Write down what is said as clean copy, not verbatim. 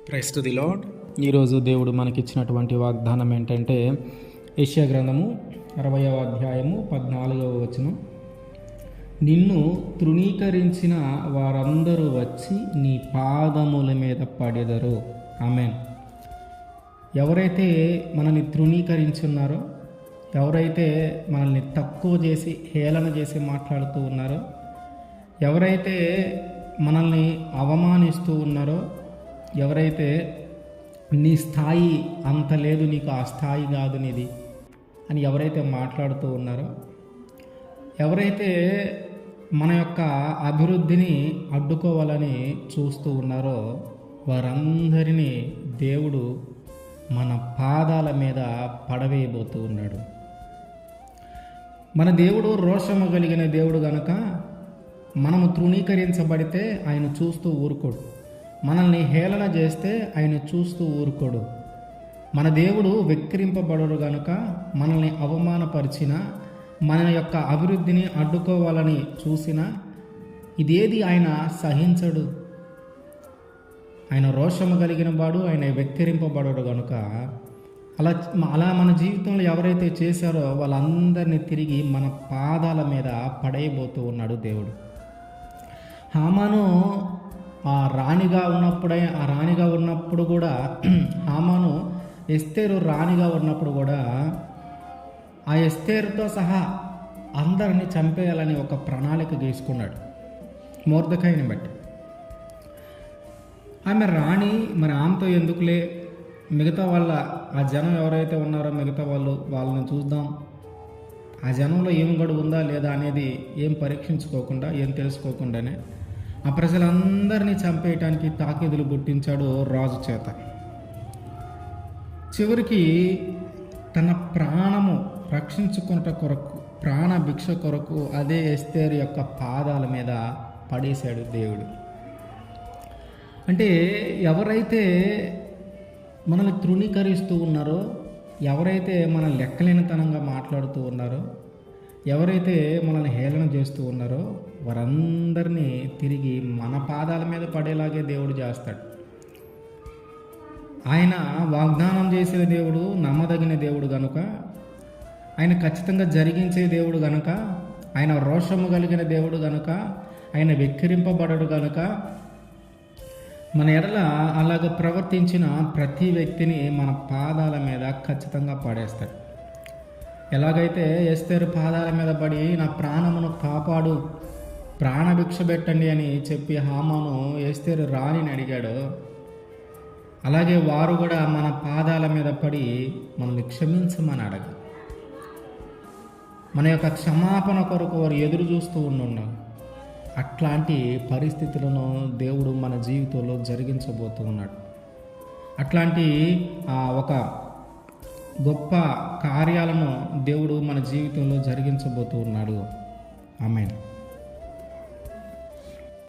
Praise to the lord. ఈరోజు దేవుడు మనకిచ్చినటువంటి వాగ్దానం ఏంటంటే యెషయా గ్రంథము 60వ అధ్యాయము 14వ వచనం. నిన్ను తృణీకరించిన వారందరూ వచ్చి నీ పాదముల మీద పడెదరు. ఆమేన్. ఎవరైతే మనల్ని తృణీకరించున్నారో, ఎవరైతే మనల్ని తక్కువ చేసి హేళన చేసి మాట్లాడుతూ ఉన్నారో, ఎవరైతే మనల్ని అవమానిస్తూ ఉన్నారో, ఎవరైతే నీ స్థాయి అంత లేదు, నీకు ఆ స్థాయి కాదు నీది అని ఎవరైతే మాట్లాడుతూ ఉన్నారో, ఎవరైతే మన యొక్క అభివృద్ధిని అడ్డుకోవాలని చూస్తూ ఉన్నారో, వారందరినీ దేవుడు మన పాదాల మీద పడవేయబోతూ ఉన్నాడు. మన దేవుడు రోషము కలిగిన దేవుడు గనుక మనము తృణీకరించబడితే ఆయన చూస్తూ ఊరుకోడు. మనల్ని హేళన చేస్తే ఆయన చూస్తూ ఊరుకోడు. మన దేవుడు వెక్కిరింపబడడు గనుక మనల్ని అవమానపరిచిన, మన యొక్క అభివృద్ధిని అడ్డుకోవాలని చూసిన ఇదేది ఆయన సహించడు. ఆయన రోషము కలిగిన వాడు, ఆయన వెక్కిరింపబడడు గనుక అలా మన జీవితంలో ఎవరైతే చేశారో వాళ్ళందరినీ తిరిగి మన పాదాల మీద పడేయబోతూ ఉన్నాడు దేవుడు. హామాను ఆ రాణిగా ఉన్నప్పుడు కూడా హామాను ఎస్తేరు రాణిగా ఉన్నప్పుడు కూడా ఆ ఎస్తేరుతో సహా అందరిని చంపేయాలని ఒక ప్రణాళిక గీసుకున్నాడు మొర్దెకైని బట్టి. ఆమె రాణి, మరి ఆమెతో ఎందుకులే, మిగతా ఆ జనం ఎవరైతే ఉన్నారో మిగతా వాళ్ళని చూద్దాం, ఆ జనంలో ఏం గడువు ఉందా లేదా అనేది ఏం పరీక్షించుకోకుండా, ఏం తెలుసుకోకుండానే ఆ ప్రజలందరినీ చంపేయటానికి తాకీదులు పుట్టించాడు రాజు చేత. చివరికి తన ప్రాణము రక్షించుకున్నట కొరకు, ప్రాణ భిక్ష కొరకు అదే ఎస్తేరు యొక్క పాదాల మీద పడేశాడు దేవుడు. అంటే ఎవరైతే మనల్ని తృణీకరిస్తూ ఉన్నారో, ఎవరైతే మన లెక్కలేనితనంగా మాట్లాడుతూ ఉన్నారో, ఎవరైతే మనల్ని హేళన చేస్తూ ఉన్నారో వారందరినీ తిరిగి మన పాదాల మీద పడేలాగే దేవుడు చేస్తాడు. ఆయన వాగ్దానం చేసిన దేవుడు, నమ్మదగిన దేవుడు గనుక, ఆయన ఖచ్చితంగా జరిగించే దేవుడు గనుక, ఆయన రోషము కలిగిన దేవుడు గనుక, ఆయన వెక్కిరింపబడడు గనుక మన ఎడల అలాగ ప్రవర్తించిన ప్రతి వ్యక్తిని మన పాదాల మీద ఖచ్చితంగా పడేస్తాడు. ఎలాగైతే ఎస్తేరు పాదాల మీద పడి నా ప్రాణమును కాపాడు, ప్రాణభిక్ష పెట్టండి అని చెప్పి హామాను ఎస్తేరు రాణిని అడిగాడు, అలాగే వారు కూడా మన పాదాల మీద పడి మనల్ని క్షమించమని అడగాలి. మన యొక్క క్షమాపణ కొరకు వారు ఎదురు చూస్తూ ఉన్నారు. అట్లాంటి పరిస్థితులను దేవుడు మన జీవితంలో జరిగించబోతూ ఉన్నాడు. అట్లాంటి ఒక గొప్ప కార్యాలను దేవుడు మన జీవితంలో జరిగించబోతూ ఉన్నాడు. ఆమేన్.